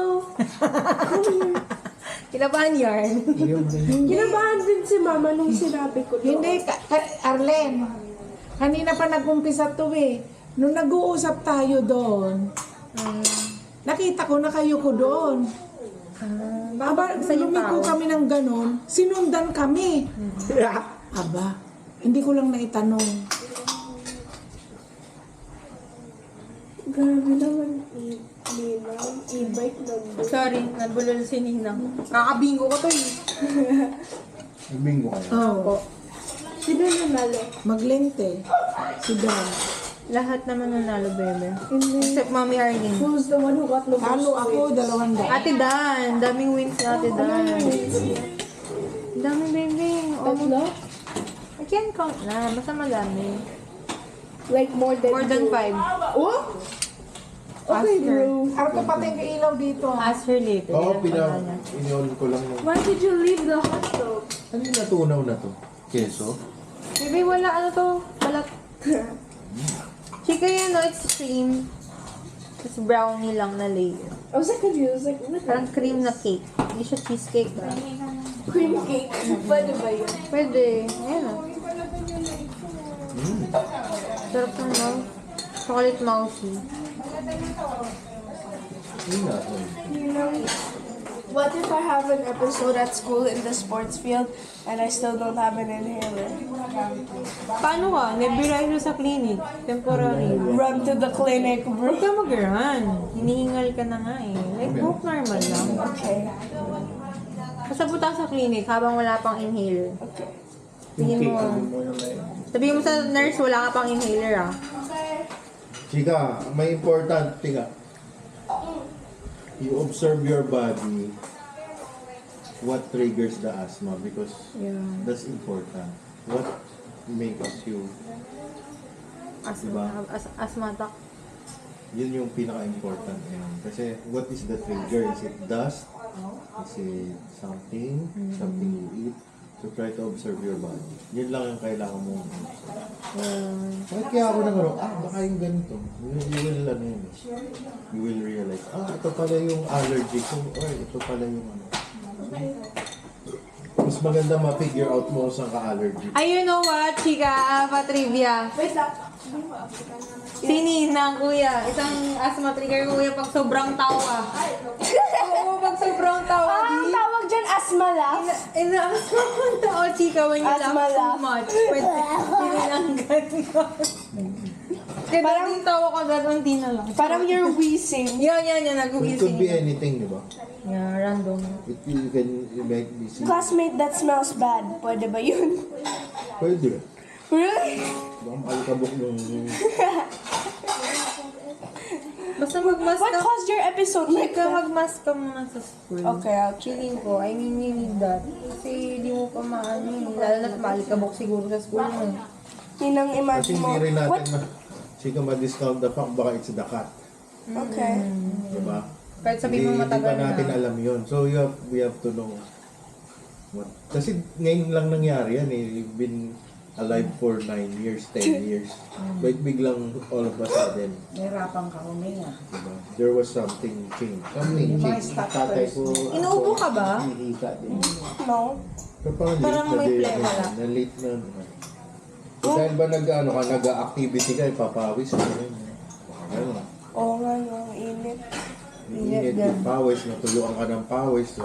Kinabahan yarn. Kinabahan din si mama nung sinabi ko doon. Hindi, Arlen. Kanina pa nag-umpisa to eh. Nung nag-uusap tayo doon, nakita ko na kayo ko doon. Aba, lumiko kami ng ganon, sinundan kami. Aba, hindi ko lang naitanong. Grabe naman Ninang, e-bike nandun. Sorry, nabulol si Ninang. Kakabingo ko to eh. Bingo kayo. Oo. Sino nanalo? Maglente. Si Don. Lahat naman nanalo, bebe. Except Mommy Arlene. Who's the one who got the most Talo ako, 200. Ate Dan. Daming wins ni Ate Dan. Daming, bebe. Tatlo? I can't count na. Basta madami. Like more than More than 5. What? Okay, Ask her. bro. Arto pati yung ilaw dito. Ask her later. Oo, Yan, niya. inyon ko lang nung... Why did you leave the hot dog? Ano yung natunaw na to? Keso? Bebe, wala ano to. Balat. Chika yan, no? It's cream. It's brownie lang na layer. I was like confused. Like, what? Parang cream na cake. Hindi siya cheesecake ba? Cream cake. Pwede ba yun? Pwede. Ayan o. Sarap ng mouse. Chocolate mousey. Yun na. You know, what if I have an episode at school in the sports field and I still don't have an inhaler? Paano ka? Nebulizer sa clinic. Temporary. Run to the clinic, Huwag bro. ka mag-run. Hinihingal ka na nga eh. Like, walk normal lang. Okay. Basta punta ka sa clinic habang wala pang inhaler. Okay. Tingin mo. Sabihin mo sa nurse, wala ka pang inhaler ah. Chika, may important, tika. You observe your body, what triggers the asthma, because that's important. What makes you, diba? Asthmatic. Yun yung pinaka-important. Kasi what is the trigger? Is it dust? Is it something? Something you eat? So try to observe your body. Yun lang yung kailangan mo. Bakit kaya ako nang baka yung ganito. You will, ano yun, you will realize, ito pala yung allergy ko, or ito pala yung ano. Mas maganda ma-figure out mo saan ka-allergy. Ay, you know what, chika? Pa-trivia. Wait lang. Si Ninang, kuya. Isang asthma trigger, kuya, pag sobrang tawa. Oo, pag sobrang tawa. Ang tawag dyan, asthma laughs. Ina-asthma ko na. O, chika, when you Asthma laugh too laugh. much. Pwede, ang ganyan. Kaya parang yung tawa ko, unti na lang. Parang you're wheezing. Yan, It could be nag-uwising. anything, di ba? Yeah, random. You might be sick. Classmate that smells bad. Pwede ba yun? Pwede. Really? Baka maalikabok yung... Basta mag-mask What ka. caused your episode like Ika, that? mag-mask ka muna sa school. Okay, I'll Feeling ko, I mean, you need that. Kasi di mo pa maano eh. Lalo na malikabok siguro sa school mo. Ninang Kasi imagine mo. hindi rin What? natin sige ma-discount the fact baka it's the cat. Okay. Diba? Kahit sabihin mo Hindi matagal pa natin na. alam yun. So we have to know. What? Kasi ngayon lang nangyari yan eh. We've been alive for 9 years, 10 years. But biglang all of a sudden, Nahirapan ka huminga. diba? There was something change. Something change. Tatay ko. Inuubo ka ba? Hihika din. No. Pero parang Parang may late plema na lang. na late na. So, dahil ba nag-activity ka, ipapawis ka rin. Ano? Oo nga, yung init. Init yung pawis, natuluan ka ng pawis. So,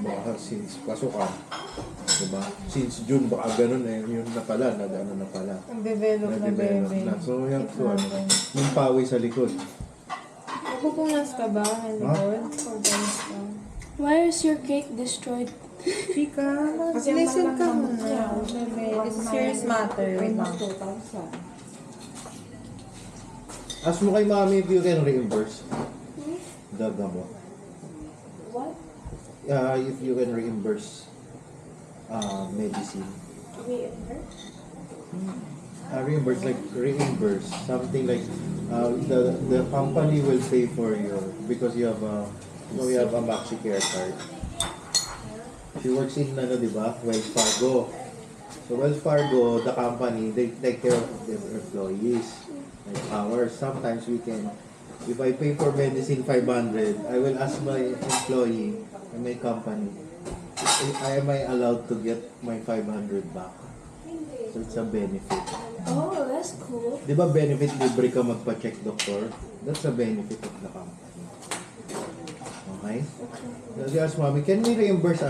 baka since pasukan. Diba? Since June, baka ganun eh. Yun na pala, nag-ano na pala. Nag-develop na Nag-develop bebe. na. So, yung yung pawis sa likod. Magpupunas ka ba? Halikod? Pagpunas ka. Why is your cake destroyed? Chika, listen ka muna. Bebe, this is serious matter. Ask mo kay mami if you can reimburse the gamot. What? If you can reimburse medicine. Reimburse something like the company will pay for you because you have a MaxiCare card. She works in di ba? Wells Fargo. So Wells Fargo, the company, they take care of their employees. Like ours, sometimes we can, if I pay for medicine 500, I will ask my employee and my company, am I allowed to get my 500 back? So it's a benefit. Oh, that's cool. Di ba benefit libre ka magpa-check doctor? That's a benefit of the company. Okay? So you ask mommy, can we reimburse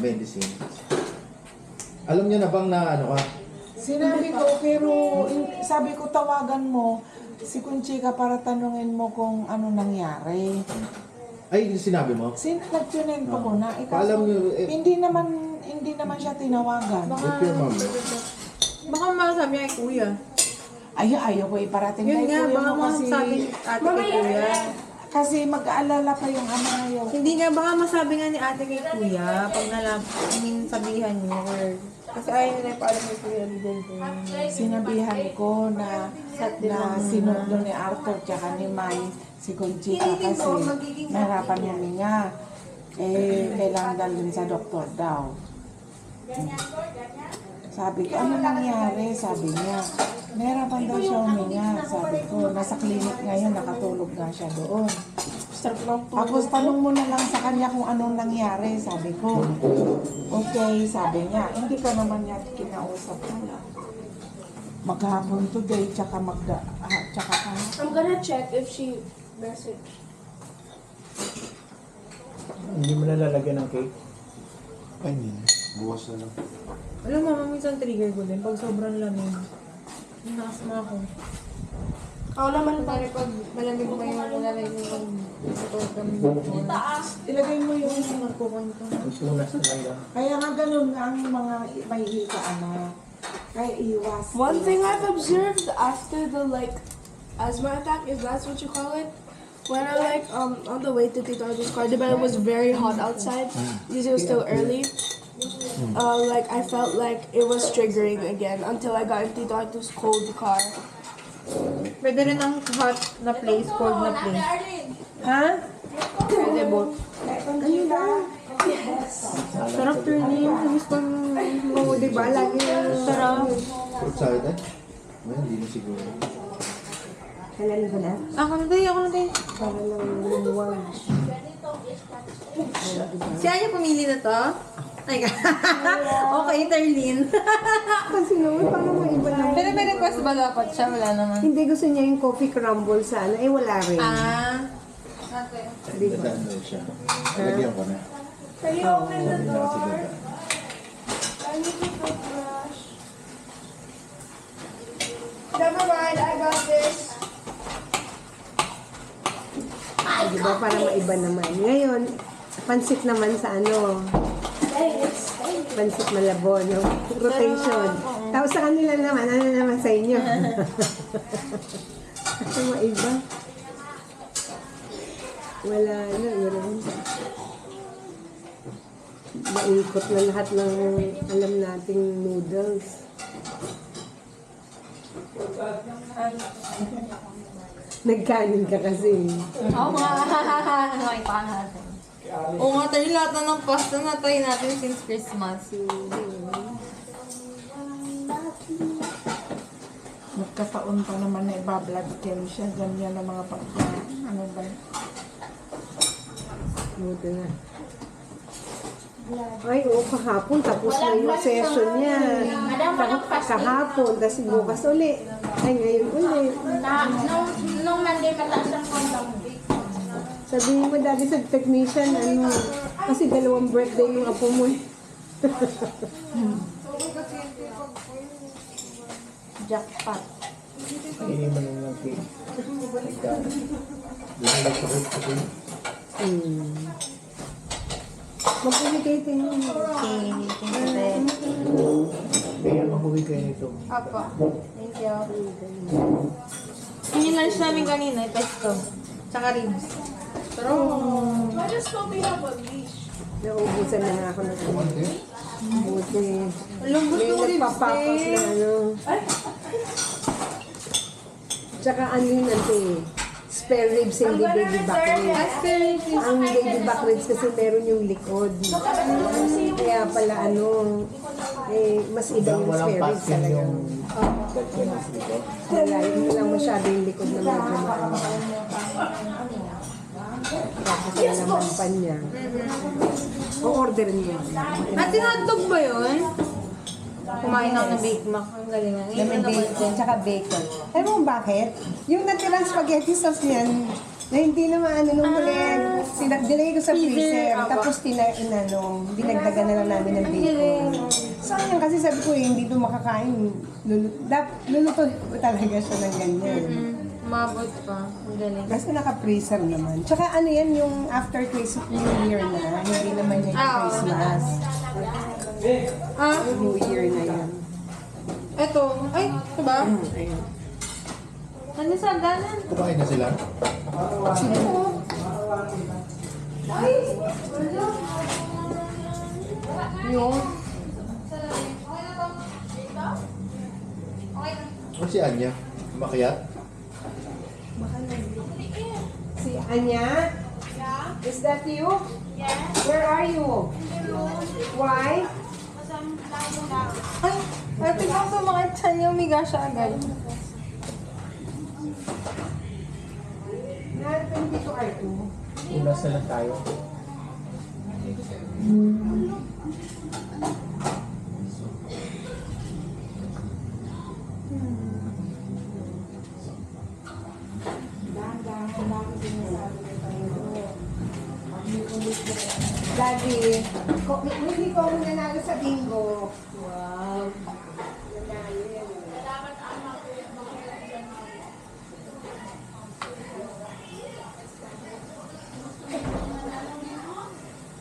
medicine? Alam niya na bang na ano ka? Sinabi ko, pero sabi ko tawagan mo si Conchika para tanungin mo kung ano nangyari. Ay, sinabi mo? Nagtunento ko na. Alam niyo, Hindi naman siya tinawagan. if your mom, Baka masabi niya kay kuya. Ayaw ko iparating Yun kay nga, kuya baka mo kasi... masabi ate kay kuya. Kasi mag-aalala pa yung ama ayaw. Hindi nga, baka masabi nga ni ate kay kuya pag sabihan niyo or... Kasi ayaw nila ipaalam kay kuya din po. Sinabihan ko na sinunod ni Arthur tsaka ni Mai si Conchita kasi nahirapan huminga. Kailangan dalhin sa doktor daw. Sabi ko, ano nangyari? Sabi niya, nahirapan daw siya huminga. Sabi ko, nasa clinic ngayon, nakatulog nga siya doon. Tapos tanong mo na lang sa kanya kung anong nangyari, sabi ko. Okay, sabi niya, hindi ka naman niya kinausap na. Maghapon today, tsaka I'm gonna check if she messaged. Hindi mo nalalagyan ng cake. ay hindi. Buwas na lang. Alam mo, minsan trigger ko din pag sobrang lamig. Nakasma ako. Ako naman pa. Pare pag malamig pa yung malamig yung ilagay mo yung magkukwento. Punas na lang. kaya nga ganun ang mga may anak. Kaya iwas. One thing I've observed after the asthma attack, if that's what you call it, when I on the way to Tito Arjo's car, it was very hot outside because it was still early. I felt like it was triggering again until I got in Tito Arjo's cold car. Pwede rin ang hot na place, cold na place. Ha? Pwede both. Ayun na. Sarap turning. Miss ko mo, diba? Lagi sarap. Fruit salad eh? Ay, hindi na siguro. Halal ba na? Ako na tayo. Para lang lumuwag. Si Aya pumili na to? Ay, okay, Darlene. Kasi naman, parang may iba na. Pero may request ba dapat siya? Wala naman. Hindi gusto niya yung coffee crumble sana. Wala rin. Okay. Dadaan daw siya. Lagyan ko na. Can you open the Sabi na kasi door? dadaan. I need a toothbrush. Never mind, I got this. Di ba? Para maiba naman. Ngayon, pansit naman sa pansit Malabon, yung rotation. Tapos sa kanila naman, ano naman sa inyo? sa maiba. Wala na, meron. Maikot na lahat ng alam nating noodles. Nagkanin ka kasi. Oo nga. Makita natin. Oo nga tayo, lahat na ng pasta na tayo natin since Christmas. Magkataon pa naman na iba-blood chem siya. Ganyan ang mga pagkain. Ano ba? Noodle na. Ay, oo, kahapon. Tapos na yung session niya. Kahapon. Tapos bukas uli. Ay, ngayon uli. Nung Monday mataas ang kondom. Sabihin mo dati sa technician, ano, kasi 2 birthday yung apo mo eh. Jackpot. Hindi mo nang lang cake. Mag-communicate yun. Okay, thank you. Kaya mabuhay kayo nito. Apo. Thank you. Yung lunch namin kanina, pesto. Tsaka ribs. Pero, Why does Kobe have a leash? Naubusan na nga ako ng buti. Buti. lambot May yung ribs nagpa-pack up na ano. Tsaka ano yun natin spare ribs, hindi baby back ribs. Ang baby back ribs kasi meron yung likod. Kaya pala ano, mas iba yung Walang spare ribs paskin talaga. yung Texas dito. Wala, hindi lang masyado yung likod na medyo maano. Tapos yung naman pa niya. O-orderin mo. Ate, hotdog ba yun? Kumain ako ng Big Mac. Ang galing nga. Na may bacon, tsaka bacon. Alam mo bakit? Yung natirang spaghetti sauce niyan, na hindi naman ano nung huli, dinagay ko sa freezer, tapos dinagdagan na lang namin ng bacon. Sayang kasi sabi ko hindi ito makakain. Luluto ko talaga siya ng ganyan. Mabot pa. Ang galing. Kasi naka-freezer naman. Tsaka ano yan, yung after Christmas New Year na, hindi naman yung Christmas. New Year na yan. Eto. Ay, ito ba? Ayun. Ano sa hagdanan? Kumain na sila? Yun. O si Anya? Makiat? Si Anya? Is that you? Yes. Where are you? Why? Ay, ate bang sumakit siya niya, umiga siya agad. Natin dito R2. Ulas na lang tayo. Daddy, hindi ko ako nanalo sa bingo. Wow. Nanalo yan.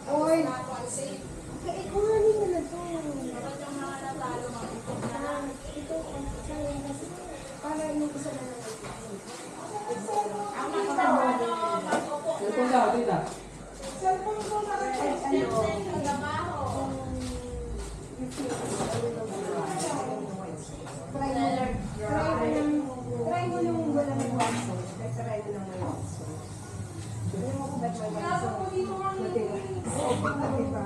Oy, kuhanin mo na to. Ito, para yung isa na lang. Ito na, tita. Try mo yung wala ng white sauce. Try mo ng white sauce. Alam mo kung ba't may white sauce? Matigas. Diba?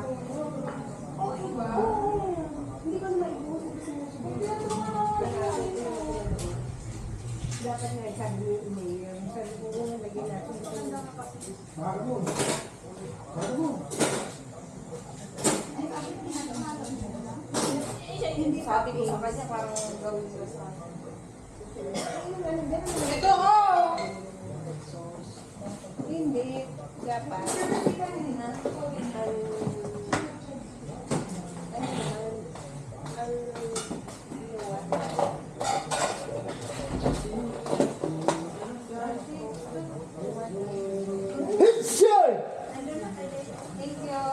Oo, iba. Hindi ko na maibusin kasi dapat nga sabi ni Mayor. Sabi ko, lagyan natin ito. Hindi sabi ko sa kanya parang gawin ko sa Ito, oh! hindi. Dapat. Thank you.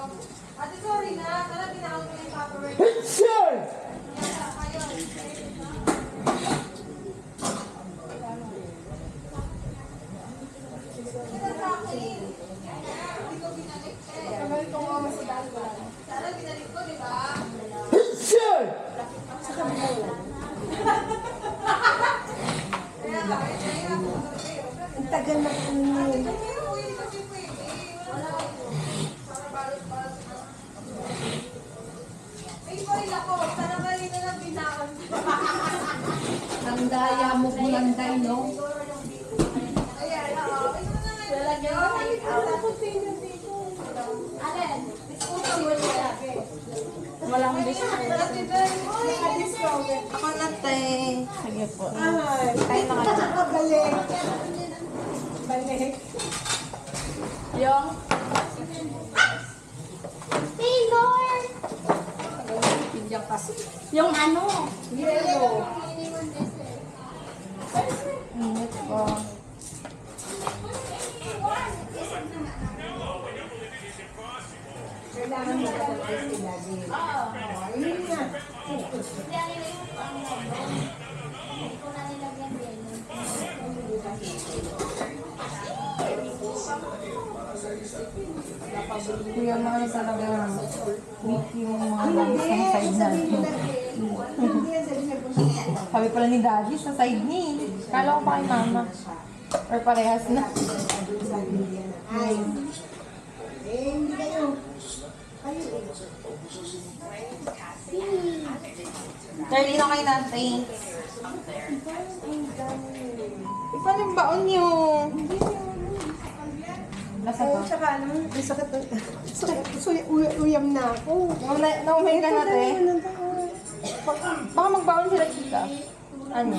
Ate, sorry na. Tala, tinawag ko yung paperwork. Ang tagal na kami. Ang daya mo bulanday, no? Walang discount. Ako na, te. Sige po. Tayo na kayo. Balik. Balik. Yung Taylor! Yung ano? Init po. Kailangan mo ka sila din. Yun nga. Kuya, mga talaga weak yung mga guys ng side natin. Sabi pala ni Daddy sa side ni. Kala ko pa kay Mama. Or parehas na. Ay. Hindi kayo. Early na kayo natin. Paano yung baon niyo? Nasa Oo, to? tsaka ano, ang sakit ng... Uyam na ako. Naumay ka natin. Baka magbaon sila kita. Ano?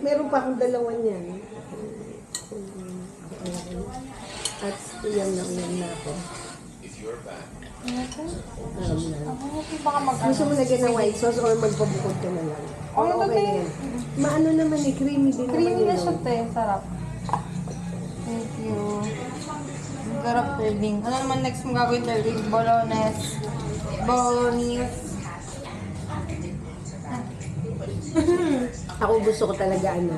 Meron pa akong dalawa niyan. At uyam na ako. Baka Gusto mo lagyan ng white sauce or magpabukod ka na lang? Oh, ito, okay te. na yan. Maano naman eh, creamy din Creamy na naman siya, yun. te. Sarap. Thank you. Ang sarap turning. Ano naman next mong gagawin turning? Bolognese. Bolognese. Ako gusto ko talaga ano,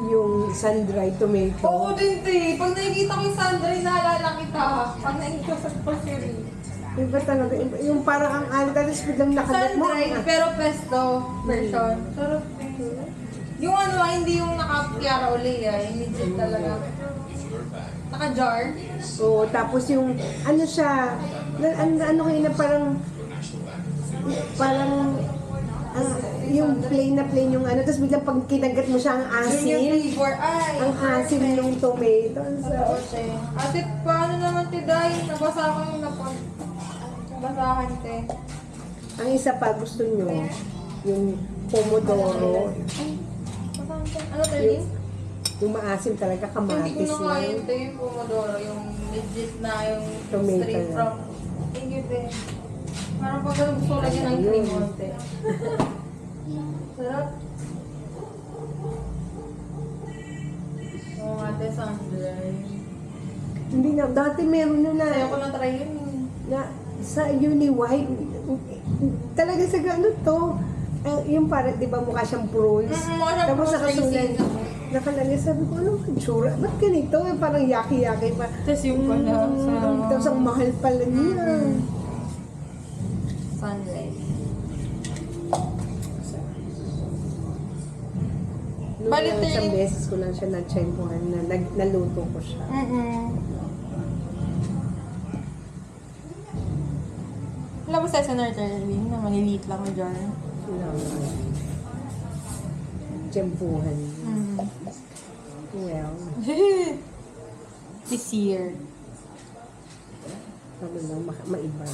yung sun-dried tomato. Oo din, te. Pag nakikita ko yung Sandra, naalala kita. Pag nakikita ko sa grocery. Iba talaga, yung parang ang antalis biglang nakagat mo. Sun-dried, pero pesto version. Sarap. Yung ano, hindi yung naka-kiara uli, yung legit talaga. Naka-jar. Oo, tapos yung, ano siya, ano kayo na parang, yung plain yung ano, tapos biglang pag kinagat mo siya, ang Yun yung asin. flavor. Ay, Ang asin ng tomato. Ang sarap. oo, te. Ate, paano naman, te, dahil nabasa ko yung nabasahan, te. Ang isa pa gusto nyo, yung pomodoro. Ano, te? Yung maasim talaga, Hindi ko kamatis na kaya, lang. te, yung pomodoro, yung legit na, yung Tomato straight lang. from. Thank you, te. Parang pag gusto ko lagyan ng cream on, te. Sarap. Oo nga, te, Sandra. Hindi na, dati meron na Ayaw ko na try yun. na sa Uniwide, talaga sa ano to, yung parang, di ba mukha siyang prawns? Mukha siyang Tapos prawns nakasulat, racing. nakalagay, sabi ko, ano ang tsura? Ba't ganito? Parang yaki-yaki pa. Tapos yung pala sa Tapos ang mahal pala niya. sunrise. Noong Bali, isang te- beses ko lang siya na-tsempuhan na naluto ko siya. Wala ba sa SNR Terling na maliliit lang na jar? Tsempuhan. Mm. Well, This year. ano lang, maiba.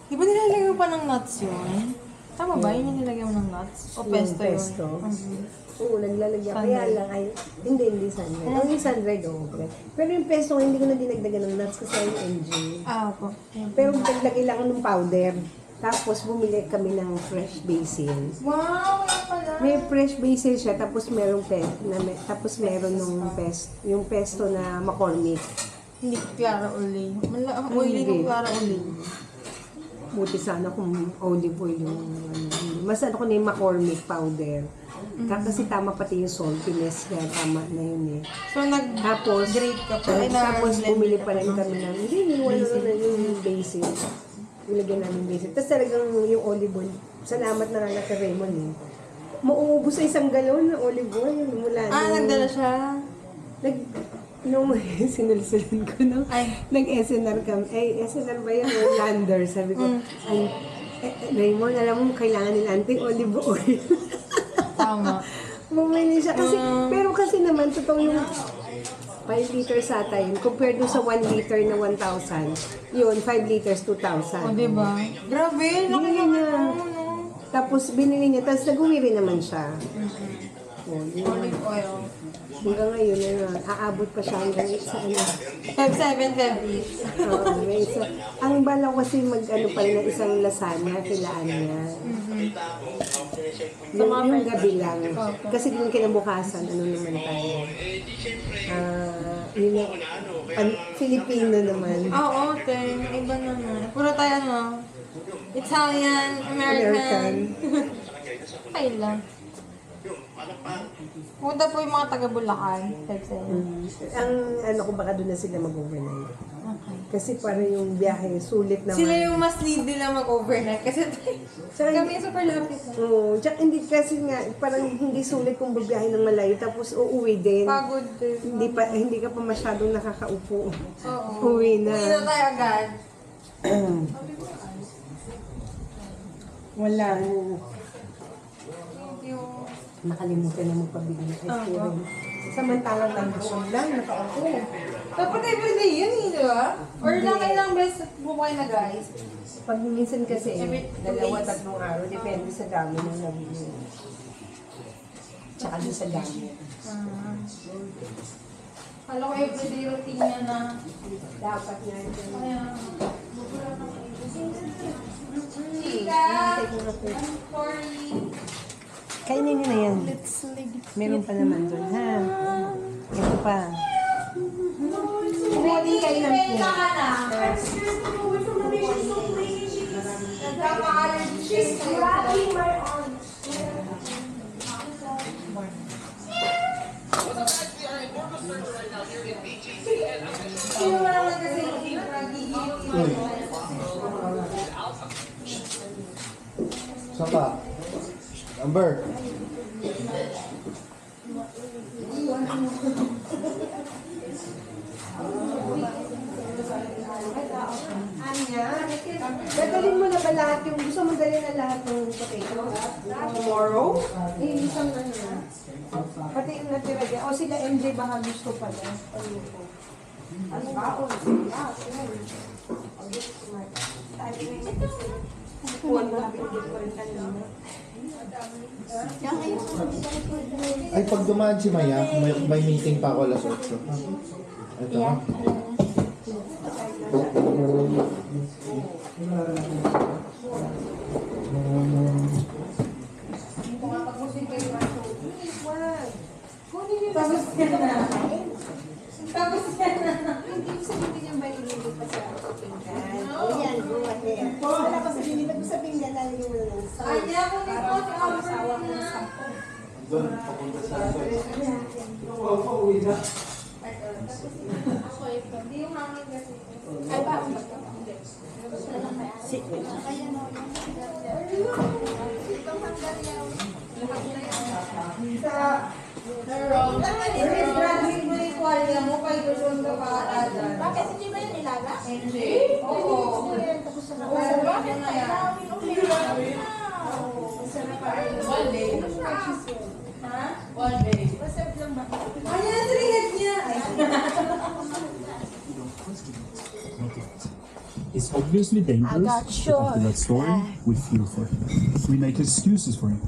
Di ba nilalagay mo pa ng nuts yun? Tama ba? Yun yung nilagay mo ng nuts? O Yung pesto yun? pesto. Mhm. Oo, naglalagyan. Sunrise. Kaya lang, hindi sunrise. Ang yung sunrise, okay. Pero yung pesto, hindi ko na dinagdagan ng nuts kasi yung engine. Ah, po. Pero naglagay lang ako ng powder. Tapos bumili kami ng fresh basil. Wow! Yan pala. May fresh basil siya, tapos merong tapos meron yung pesto na McCormick. Hindi ko Clara Uli. Oily ng Clara Uli. Buti sana kung olive oil yung ano. Mas ano ko na yung McCormick powder. Kasi tama pati yung saltiness niya, tama na yun eh. So, Tapos, nag-grate ka pa. Ay, tapos na-blend bumili ka pa rin kami ng, hindi, wala na yung basil. Ilagyan namin basil. Tapos talagang yung olive oil, salamat na lang kay Raymond eh. mauubos sa isang galon ng olive oil mula Nagdala siya. Nung sinulsulan ko, no? Nag-SNR kami. SNR ba yun? O Lander. Sabi ko, Raymond, alam mo, kailangan nila anting olive oil. Tama. Bumili siya. Pero kasi naman, totoo yung 5 liters ata yun. Compared doon sa 1 liter na 1,000. Yun, 5 liters, 2,000. Diba? Grabe, laki Binili naman. niya. Tapos binili niya, tapos nag-uwi rin naman siya. Olive oil. Hanggang ngayon, aabot pa siya hanggang sa ano. 5,750. Oo, may isa. Ang bala ko kasi mag-ano pa rin ng isang lasagna, kilaan niya. Yung gabi lang. Kasi yung kinabukasan, ano naman tayo. Yun na, Filipino naman. Oo, iba naman. Puro tayo ano, Italian, American. Okay lang. Punta po yung mga taga Bulacan. Ang ano ko baka doon na sila mag-overnight. Kasi para yung biyahe, sulit naman. Sila yung mas need nila mag-overnight. Kasi kami super lapit. Oo, tsaka hindi kasi nga, parang hindi sulit kung bibiyahe ng malayo, tapos uuwi din. Pagod din. Hindi ka pa masyadong nakakaupo. Oo. Uwi na. Uwi na tayo agad. Wala. Thank you. Nakalimutan na magpabili ng ice cream. Samantalang nandun lang, nakaupo. Dapat everyday yun eh, di ba? Or lang beses bumukay na guys. Pag minsan kasi, Every 2 dalawa, days. 3 araw, depende sa dami ng nabili. Tsaka din sa dami. Kala ko everyday routine niya na. Dapat nga ito. Kaya, Chika! Sorry. Kainin niyo na yan. Meron pa naman doon, ha? Ito pa. Hindi kayo ng Wait ka na. Nagkaka-allergies kayo. Sino mo naman kasi nagigilip. Saan ka? Amber. Anya, dadalhin mo na ba lahat yung gusto mo dalhin na lahat ng potato? Tomorrow? Isang ano na. Pati yung natira dyan. O sila MJ baka gusto pa na. Ano ba? O sila. Ay, pag dumaan si Maya, may meeting pa ako alas 8. Ito ha? Tapos yan na. Tapos yan na. Hindi sa hindi niya ba ililipat pa sa pinggan? Ayan, buwan yan. Wala kasi nililipat mo sa pinggan, lalagyan mo na ng salt. Kanya ko ni po sa Asawa mo na sa Doon, papunta sa Hindi yung hangin kasi. Ay, ba? Graduate mo yung kwalya mo, kay Guzon ka pa ata. Bakit hindi ba yun nilaga? Hindi? Oo. Bakit na yan? One day. Ha? One day. Ano yung trihat niya? It's obviously dangerous, but after that story, we feel for him. We make excuses for him.